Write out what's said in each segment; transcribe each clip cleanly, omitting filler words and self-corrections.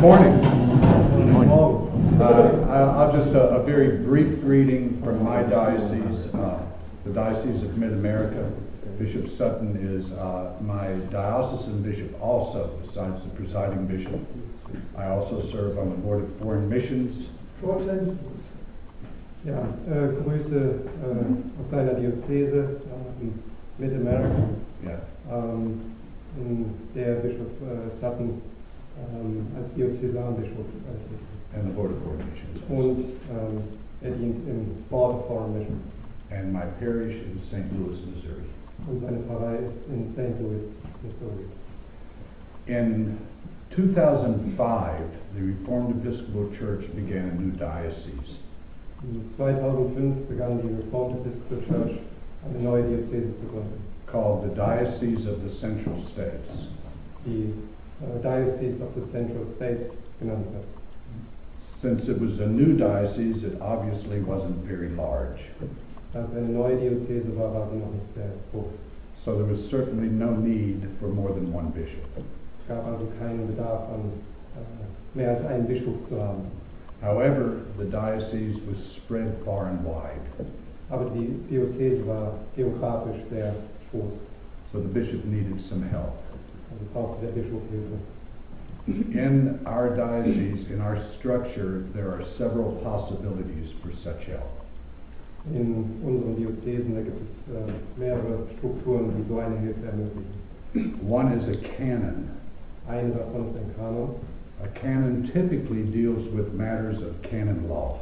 Morning. I'll just a very brief greeting from my diocese, the Diocese of Mid-America. Bishop Sutton is my diocesan bishop also, besides the presiding bishop. I also serve on the Board of Foreign Missions. Ja, Grüße aus seiner Diözese Mid-America. Yeah. Der Bischof Sutton als Diözesanbischof Hilfe. And the Board of Foreign Missions. Und dient im Board of Foreign Missions. And my parish in St. Louis, Missouri. Und seine Pfarrei ist in St. Louis, Missouri. In 2005, the Reformed Episcopal Church began a new diocese. In 2005 begann die Reformed Episcopal Church eine neue Diözese zu gründen. Called the Diocese of the Central States. Die Diocese of the Central States genannt wird. Since it was a new diocese, it obviously wasn't very large. Da es eine neue Diözese war, war sie noch nicht sehr groß. So there was certainly no need for more than one bishop. Es gab also keinen Bedarf an mehr als einen Bischof zu haben. However, the diocese was spread far and wide. Aber die Diözese war geografisch sehr groß. So the bishop needed some help. Also brauchte der Bischof Hilfe. In our diocese, in our structure, there are several possibilities for such help. In unseren Diözesen, da gibt es mehrere Strukturen, die so eine Hilfe ermöglichen. One is a canon. Eine davon ist ein Kanon. A canon typically deals with matters of canon law.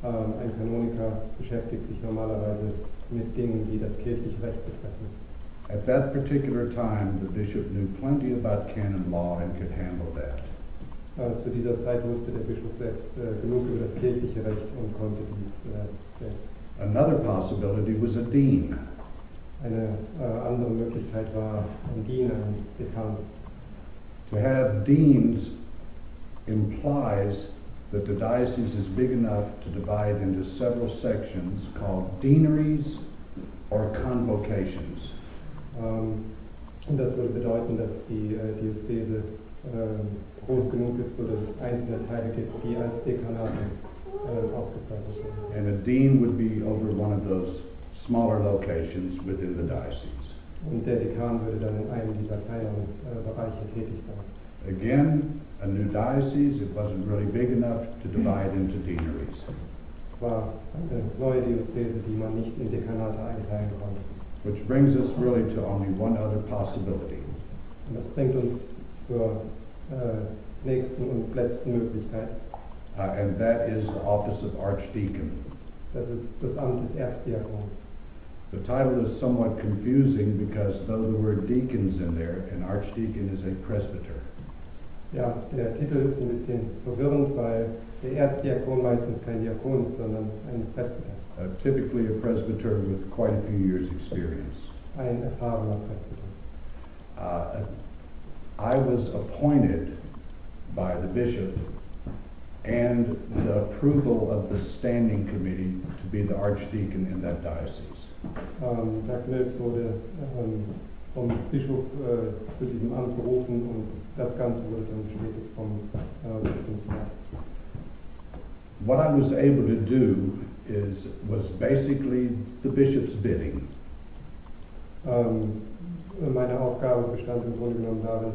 Ein Kanoniker beschäftigt sich normalerweise mit Dingen, die das kirchliche Recht betreffen. At that particular time, the bishop knew plenty about canon law and could handle that. Zu dieser Zeit wusste der Bischof selbst genug über das kirchliche Recht und konnte dies selbst. Another possibility was a dean. Eine andere Möglichkeit war ein Dean, ein Dekan. To have deans implies that the diocese is big enough to divide into several sections called deaneries or convocations. Und das würde bedeuten, dass die Diözese groß genug ist, sodass es einzelne Teile gibt, die als Dekanate ausgezeichnet werden. And a dean would be over one of those smaller locations within the diocese. Und der Dekan würde dann in einem dieser kleineren Bereiche tätig sein. Again, a new diocese, it wasn't really big enough to divide into deaneries. Es war eine neue Diözese, die man nicht in Dekanate einteilen konnte. Which brings us really to only one other possibility. Und das bringt uns zur nächsten und letzten Möglichkeit. And that is the office of Archdeacon. Das ist das Amt des Erzdiakons. The title is somewhat confusing because though the word deacon's in there, an archdeacon is a presbyter. Ja, der Titel ist ein bisschen verwirrend, weil der Erzdiakon meistens kein Diakon ist, sondern ein Presbyter. Typically a presbyter with quite a few years' experience. Ein erfahrener Presbyter. I was appointed by the bishop and the approval of the standing committee to be the archdeacon in that diocese. Dr. Mills wurde vom Bischof zu diesem Amt berufen und das Ganze wurde dann bestätigt vom Bistumsrat. What I was able to do was basically the bishop's bidding. Meine Aufgabe bestand im Grunde genommen darin,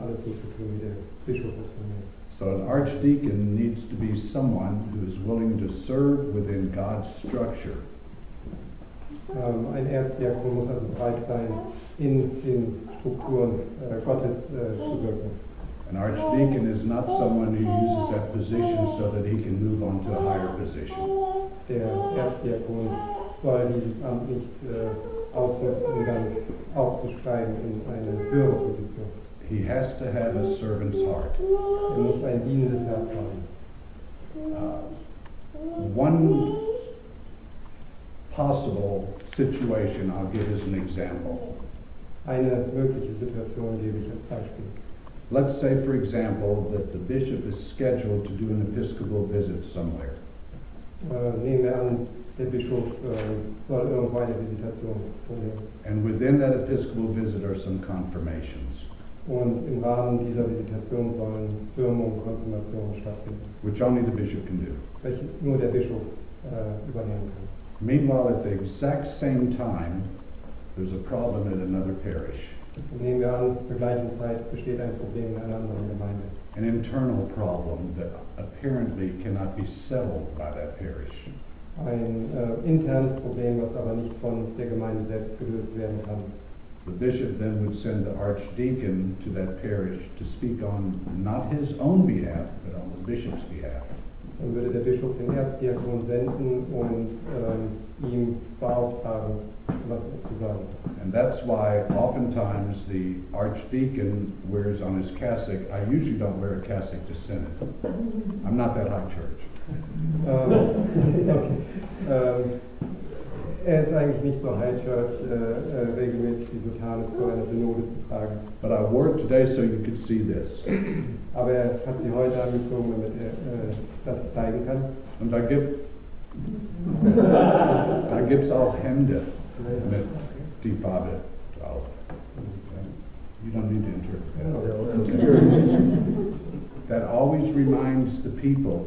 alles so zu tun, wie der Bischof es von mir. So an archdeacon needs to be someone who is willing to serve within God's structure. Ein Erzdiakon muss also bereit sein, in den Strukturen Gottes zu wirken. An archdeacon is not someone who uses that position so that he can move on to a higher position. Der Erzdiakon soll dieses Amt nicht ausnutzen, um dann aufzusteigen in eine höhere Position. He has to have a servant's heart. Muss ein dienendes Herz haben. One possible situation I'll give as an example. Eine mögliche Situation gebe ich als Beispiel. Let's say, for example, that the bishop is scheduled to do an episcopal visit somewhere. Nehmen wir an, der Bischof soll irgendwo eine Visitation vornehmen. And within that episcopal visit are some confirmations. Und im Rahmen dieser Visitation sollen Firmung und Konfirmationen stattfinden, which only the bishop can do. welche nur der Bischof übernehmen kann. Meanwhile, at the exact same time, there's a problem in another parish, Und nehmen wir an, zur gleichen Zeit besteht ein Problem in einer anderen Gemeinde. an internal problem that apparently cannot be settled by that parish. Ein internes Problem, was aber nicht von der Gemeinde selbst gelöst werden kann. The bishop then would send the archdeacon to that parish to speak on not his own behalf, but on the bishop's behalf. Dann würde der Bischof den Erzdiakon senden und ihm beauftragen, was er zu sagen hat. And that's why oftentimes the archdeacon wears on his cassock. I usually don't wear a cassock to synod. I'm not that high church. Er ist eigentlich nicht so High Church, regelmäßig die Soutane zu einer Synode zu tragen. But I wore it today so you could see this. Aber er hat sie heute angezogen, damit er das zeigen kann. Und da gibt's auch Hemden mit die Farbe drauf. You don't need to interpret that. That always reminds the people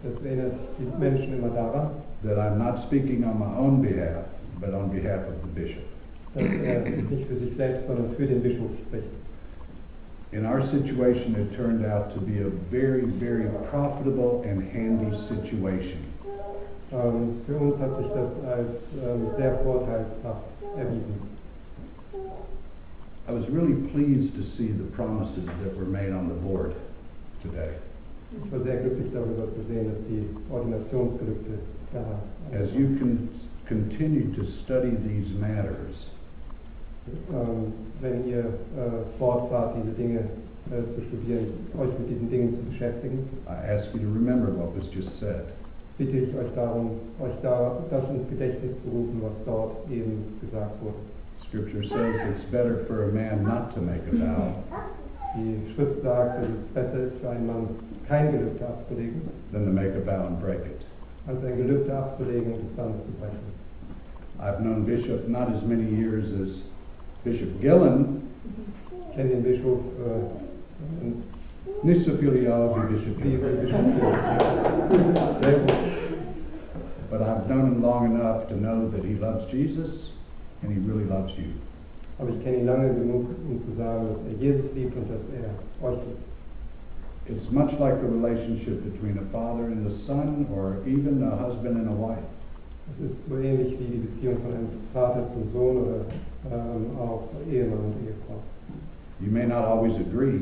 Das erinnert die Menschen immer daran, that I'm not speaking on my own behalf, but on behalf of the bishop. dass er nicht für sich selbst, sondern für den Bischof spricht. In our situation, it turned out to be a very, very profitable and handy situation. Für uns hat sich das als sehr vorteilshaft erwiesen. I was really pleased to see the promises that were made on the board today. Ich war sehr glücklich darüber zu sehen, dass die Ordinationsgelübde da As you can continue to study these matters, wenn ihr fortfahrt, diese Dinge zu studieren, euch mit diesen Dingen zu beschäftigen, I ask you to remember what was just said. bitte ich euch darum, euch da das ins Gedächtnis zu rufen, was dort eben gesagt wurde. Scripture says it's better for a man not to make a vow Die Schrift sagt, dass es besser ist für einen Mann, kein Gelübde abzulegen, than to make a vow and break it. als ein Gelübde abzulegen und es dann zu brechen. I've known Bishop not as many years as Bishop Gillen, Ich kenne den Bischof nicht so viele Jahre wie Bishop wie Gillen, Bischof sehr gut. but I've known him long enough to know that he loves Jesus and he really loves you. Aber ich kenne ihn lange genug, um zu sagen, dass er Jesus liebt und dass er euch liebt. It's much like the relationship between a father and the son, or even a husband and a wife. Es ist so ähnlich wie die Beziehung von einem Vater zum Sohn oder auch Ehemann und Ehefrau. You may not always agree,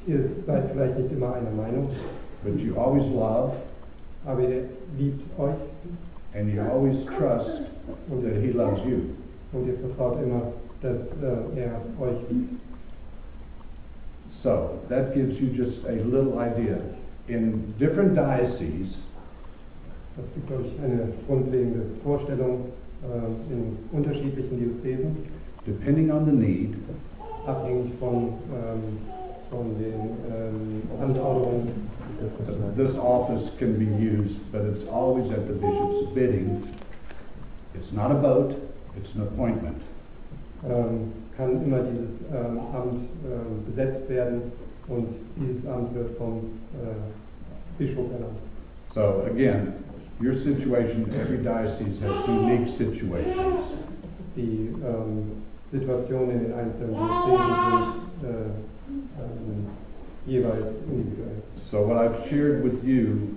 Ihr seid vielleicht nicht immer einer Meinung, but you always love aber ihr liebt euch and you always trust und that he loves you. ihr vertraut immer, dass er euch liebt. So that gives you just a little idea. In different dioceses, Das gibt euch eine grundlegende Vorstellung in unterschiedlichen Diözesen, depending on the need, abhängig von den Anforderungen. this office can be used, but it's always at the bishop's bidding. It's not a vote, it's an appointment. Kann immer dieses Amt besetzt werden und dieses Amt wird vom Bischof ernannt. So again, your situation, every diocese has unique situations. Die Situationen in den einzelnen Diözesen sind jeweils individuell. So what I've shared with you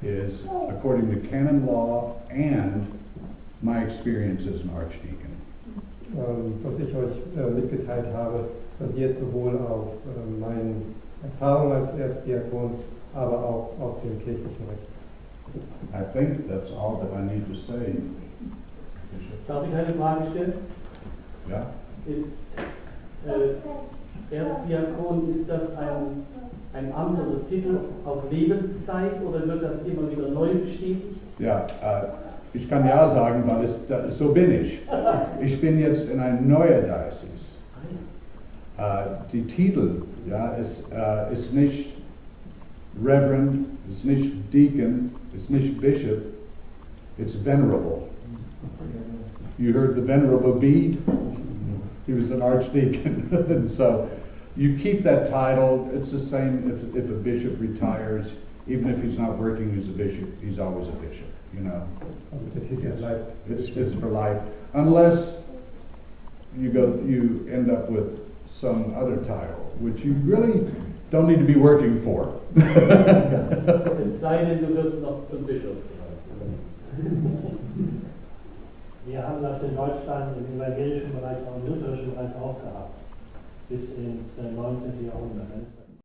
is according to canon law and my experience as an archdeacon. Was ich euch mitgeteilt habe, basiert sowohl auf meinen Erfahrungen als Erzdiakon, aber auch auf dem kirchlichen Recht. I think that's all that I need to say. Darf ich eine Frage stellen? Yeah? Ist Erzdiakon, ist das ein anderer Titel auf Lebenszeit oder wird das immer wieder neu bestätigt? Ja, ich kann ja sagen, weil so bin ich. Ich bin jetzt in eine neue Diocese. Die Titel, ja, ist nicht Reverend, ist nicht Deacon, ist nicht Bishop, it's Venerable. You heard the Venerable Bede? he was an archdeacon. And so you keep that title. It's the same if a bishop retires, even if he's not working as a bishop, he's always a bishop, you know. Also der Titel bleibt. It's for life, unless you end up with some other title, which you really don't need to be working for. Es sei denn, du wirst noch zum Bischof. Wir haben das in Deutschland im evangelischen Bereich, auch im lutherischen Bereich auch gehabt, bis ins 19. Jahrhundert.